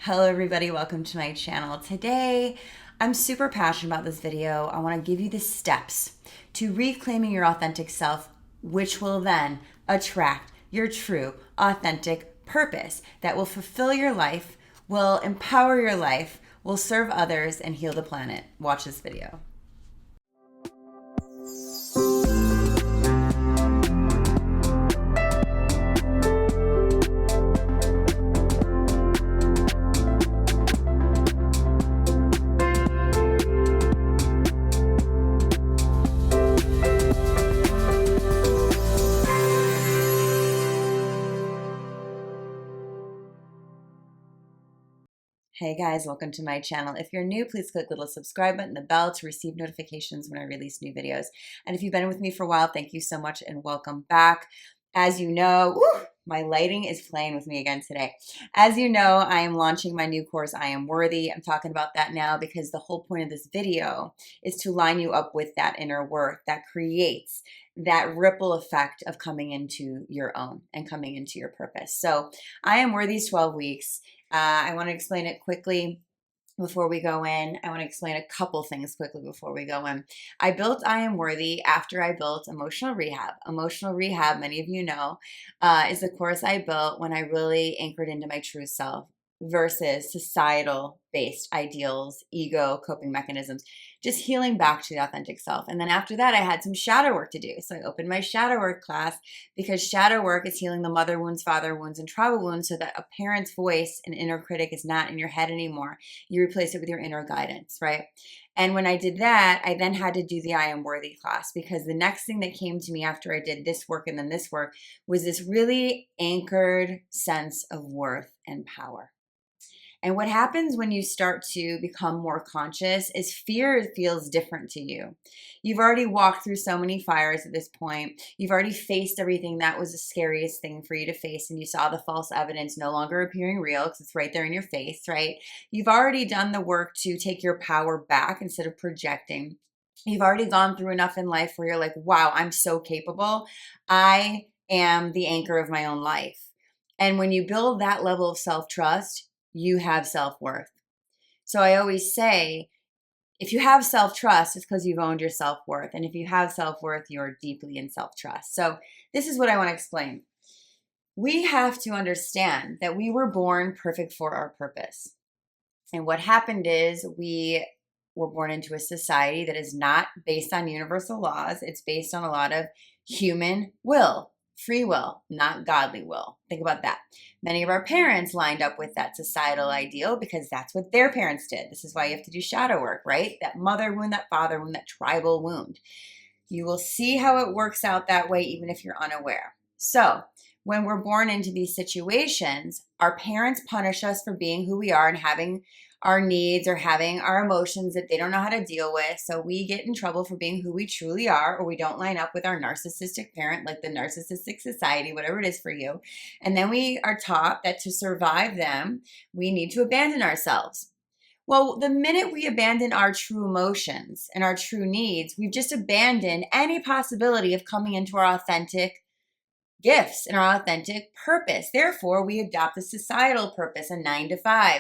Hello everybody, welcome to my channel. Today, I'm super passionate about this video. I want to give you the steps to reclaiming your authentic self, which will then attract your true, authentic purpose that will fulfill your life, will empower your life, will serve others, and heal the planet. Watch this video. Hey guys, welcome to my channel. If you're new, please click the little subscribe button, the bell to receive notifications when I release new videos. And if you've been with me for a while, thank you so much and welcome back. As you know, my lighting is playing with me again today. As you know, I am launching my new course, I Am Worthy. I'm talking about that now because the whole point of this video is to line you up with that inner worth that creates that ripple effect of coming into your own and coming into your purpose. So I Am Worthy's 12 weeks. I want to explain it quickly before we go in. I want to explain a couple things quickly before we go in. I built I Am Worthy after I built Emotional Rehab. Emotional Rehab, many of you know, is the course I built when I really anchored into my true self versus societal-based ideals, ego, coping mechanisms, just healing back to the authentic self. And then after that, I had some shadow work to do. So I opened my shadow work class because shadow work is healing the mother wounds, father wounds, and tribal wounds so that a parent's voice and inner critic is not in your head anymore. You replace it with your inner guidance, right? And when I did that, I then had to do the I Am Worthy class because the next thing that came to me after I did this work and then this work was this really anchored sense of worth and power. And what happens when you start to become more conscious is fear feels different to you. You've already walked through so many fires at this point. You've already faced everything that was the scariest thing for you to face, and you saw the false evidence no longer appearing real because it's right there in your face, right? You've already done the work to take your power back instead of projecting. You've already gone through enough in life where you're like, wow, I'm so capable. I am the anchor of my own life. And when you build that level of self-trust, you have self-worth. So I always say, if you have self-trust, it's because you've owned your self-worth. And if you have self-worth, you're deeply in self-trust. So this is what I want to explain. We have to understand that we were born perfect for our purpose. And what happened is we were born into a society that is not based on universal laws. It's based on a lot of human will. Free will, not godly will. Think about that. Many of our parents lined up with that societal ideal because that's what their parents did. This is why you have to do shadow work, right? That mother wound, that father wound, that tribal wound. You will see how it works out that way even if you're unaware. So when we're born into these situations, our parents punish us for being who we are and having our needs or having our emotions that they don't know how to deal with. So we get in trouble for being who we truly are, or we don't line up with our narcissistic parent, like the narcissistic society, whatever it is for you. And then we are taught that to survive them, we need to abandon ourselves. Well, the minute we abandon our true emotions and our true needs, we've just abandoned any possibility of coming into our authentic gifts and our authentic purpose. Therefore, we adopt a societal purpose, a 9-to-5.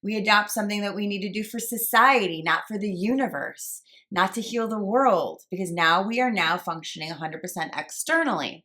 We adopt something that we need to do for society, not for the universe, not to heal the world, because now we are now functioning 100% externally.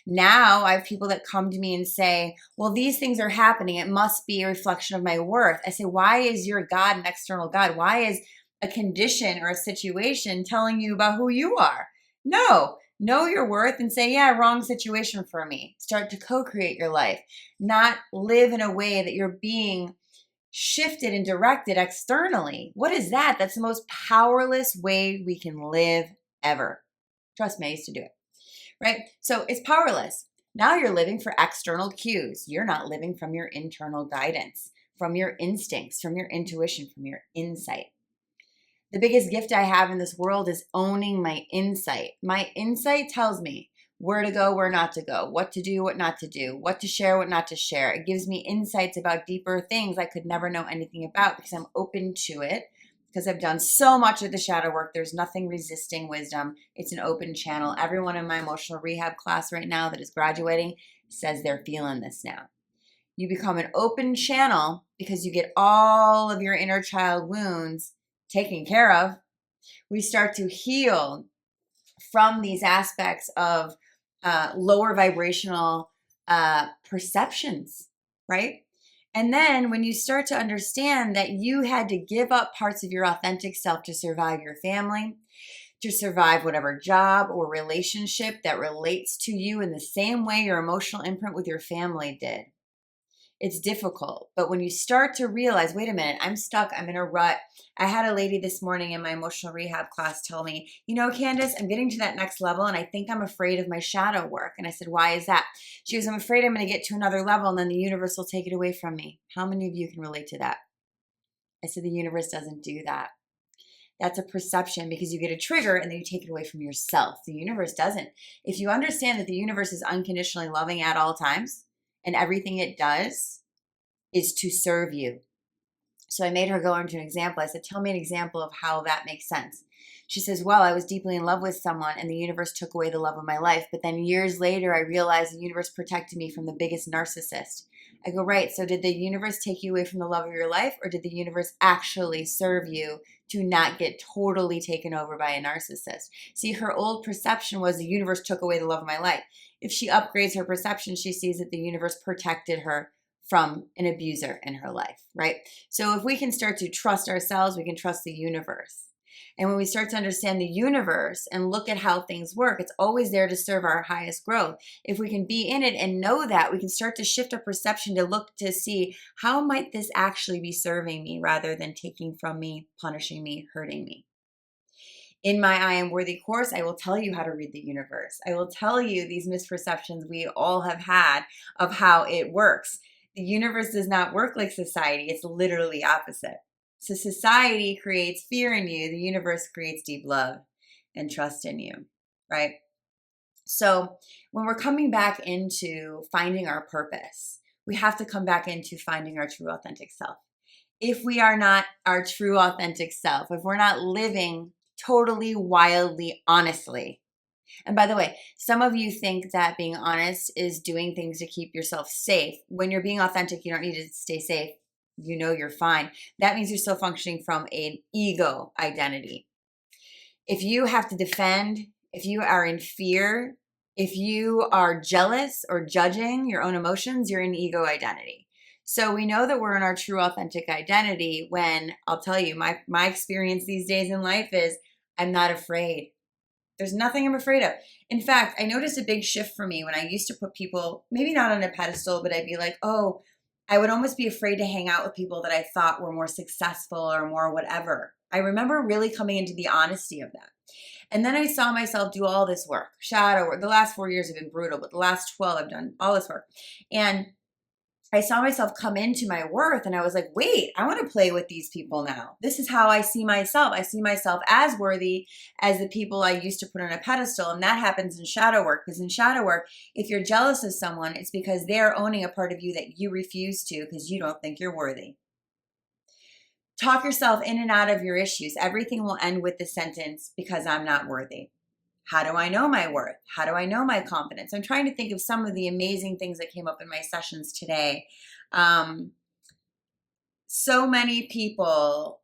Now I have people that come to me and say, well, these things are happening. It must be a reflection of my worth. I say, why is your God an external God? Why is a condition or a situation telling you about who you are? No. Know your worth and say, yeah, wrong situation for me. Start to co-create your life, not live in a way that you're being shifted and directed externally. What is that? That's the most powerless way we can live ever. Trust me, I used to do it, right? So it's powerless. Now you're living for external cues. You're not living from your internal guidance, from your instincts, from your intuition, from your insight. The biggest gift I have in this world is owning my insight. My insight tells me where to go, where not to go, what to do, what not to do, what to share, what not to share. It gives me insights about deeper things I could never know anything about because I'm open to it, because I've done so much of the shadow work. There's nothing resisting wisdom. It's an open channel. Everyone in my emotional rehab class right now that is graduating says they're feeling this now. You become an open channel because you get all of your inner child wounds taken care of. We start to heal from these aspects of lower vibrational perceptions, right? And then when you start to understand that you had to give up parts of your authentic self to survive your family, to survive whatever job or relationship that relates to you in the same way your emotional imprint with your family did. It's difficult. But when you start to realize, wait a minute, I'm stuck, I'm in a rut. I had a lady this morning in my emotional rehab class tell me, you know, Candace, I'm getting to that next level and I think I'm afraid of my shadow work. And I said, why is that? She goes, I'm afraid I'm going to get to another level and then the universe will take it away from me. How many of you can relate to that? I said, the universe doesn't do that. That's a perception because you get a trigger and then you take it away from yourself. The universe doesn't. If you understand that the universe is unconditionally loving at all times and everything it does is to serve you. So I made her go into an example. I said, tell me an example of how that makes sense. She says, well, I was deeply in love with someone and the universe took away the love of my life. But then years later, I realized the universe protected me from the biggest narcissist. I go, right. So did the universe take you away from the love of your life or did the universe actually serve you to not get totally taken over by a narcissist? See, her old perception was the universe took away the love of my life. If she upgrades her perception, she sees that the universe protected her from an abuser in her life, right? So if we can start to trust ourselves, we can trust the universe. And when we start to understand the universe and look at how things work, it's always there to serve our highest growth. If we can be in it and know that, we can start to shift our perception to look to see how might this actually be serving me rather than taking from me, punishing me, hurting me. In my I Am Worthy course, I will tell you how to read the universe. I will tell you these misperceptions we all have had of how it works. The universe does not work like society. It's literally opposite. So society creates fear in you. The universe creates deep love and trust in you, right? So when we're coming back into finding our purpose, we have to come back into finding our true authentic self. If we are not our true authentic self, if we're not living totally, wildly, honestly, and by the way, some of you think that being honest is doing things to keep yourself safe. When you're being authentic, you don't need to stay safe. You know you're fine. That means you're still functioning from an ego identity. If you have to defend, if you are in fear, if you are jealous or judging your own emotions, you're in ego identity. So we know that we're in our true authentic identity when, I'll tell you, my experience these days in life is I'm not afraid. There's nothing I'm afraid of. In fact, I noticed a big shift for me when I used to put people, maybe not on a pedestal, but I'd be like, oh, I would almost be afraid to hang out with people that I thought were more successful or more whatever. I remember really coming into the honesty of that. And then I saw myself do all this work, shadow work. The last 4 years have been brutal, but the last 12 I've done all this work. And I saw myself come into my worth and I was like, wait, I want to play with these people now. This is how I see myself. I see myself as worthy as the people I used to put on a pedestal. And that happens in shadow work because in shadow work, if you're jealous of someone, it's because they're owning a part of you that you refuse to because you don't think you're worthy. Talk yourself in and out of your issues. Everything will end with the sentence, because I'm not worthy. How do I know my worth? How do I know my confidence? I'm trying to think of some of the amazing things that came up in my sessions today. So many people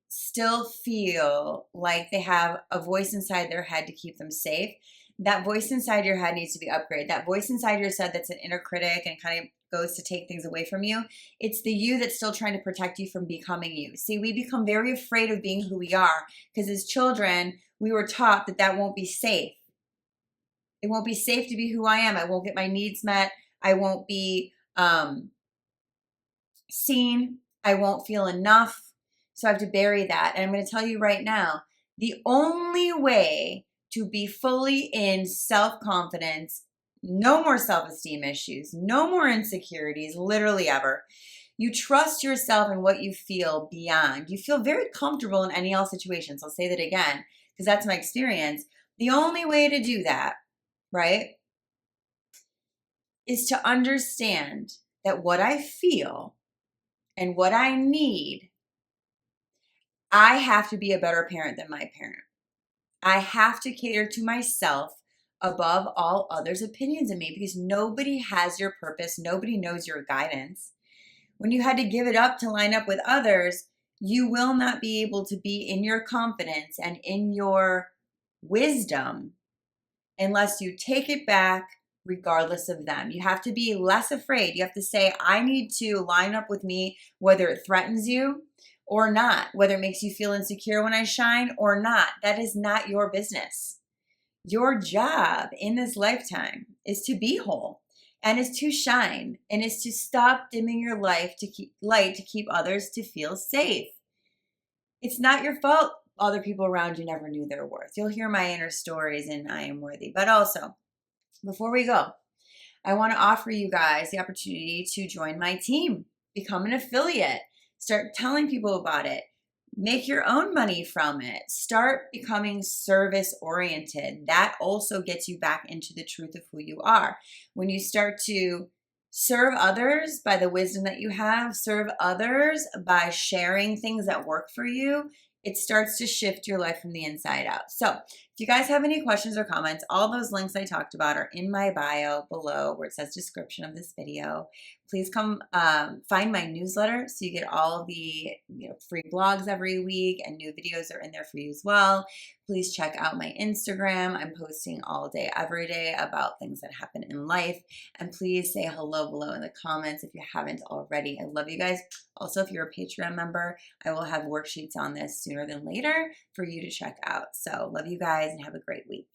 still feel like they have a voice inside their head to keep them safe. That voice inside your head needs to be upgraded. That voice inside your head that's an inner critic and kind of goes to take things away from you. It's the you that's still trying to protect you from becoming you. See, we become very afraid of being who we are because as children, we were taught that that won't be safe. It won't be safe to be who I am. I won't get my needs met. I won't be seen. I won't feel enough. So I have to bury that. And I'm going to tell you right now, the only way to be fully in self-confidence, no more self-esteem issues, no more insecurities, literally ever. You trust yourself and what you feel beyond. You feel very comfortable in any all situations. I'll say that again, because that's my experience. The only way to do that, right, is to understand that what I feel and what I need, I have to be a better parent than my parent. I have to cater to myself above all others' opinions of me, because nobody has your purpose. Nobody knows your guidance. When you had to give it up to line up with others, you will not be able to be in your confidence and in your wisdom unless you take it back regardless of them. You have to be less afraid. You have to say, I need to line up with me, whether it threatens you or not, whether it makes you feel insecure when I shine or not. That is not your business. Your job in this lifetime is to be whole and is to shine and is to stop dimming your life to keep light to keep others to feel safe. It's not your fault other people around you never knew their worth. You'll hear my inner stories and I am worthy. But also, before we go, I want to offer you guys the opportunity to join my team, become an affiliate, start telling people about it, make your own money from it, start becoming service oriented. That also gets you back into the truth of who you are. When you start to serve others by the wisdom that you have, serve others by sharing things that work for you, it starts to shift your life from the inside out. So if you guys have any questions or comments, all those links I talked about are in my bio below where it says description of this video. Please come find my newsletter so you get all the free blogs every week, and new videos are in there for you as well. Please check out my Instagram. I'm posting all day, every day about things that happen in life. And please say hello below in the comments if you haven't already. I love you guys. Also, if you're a Patreon member, I will have worksheets on this sooner than later for you to check out. So love you guys and have a great week.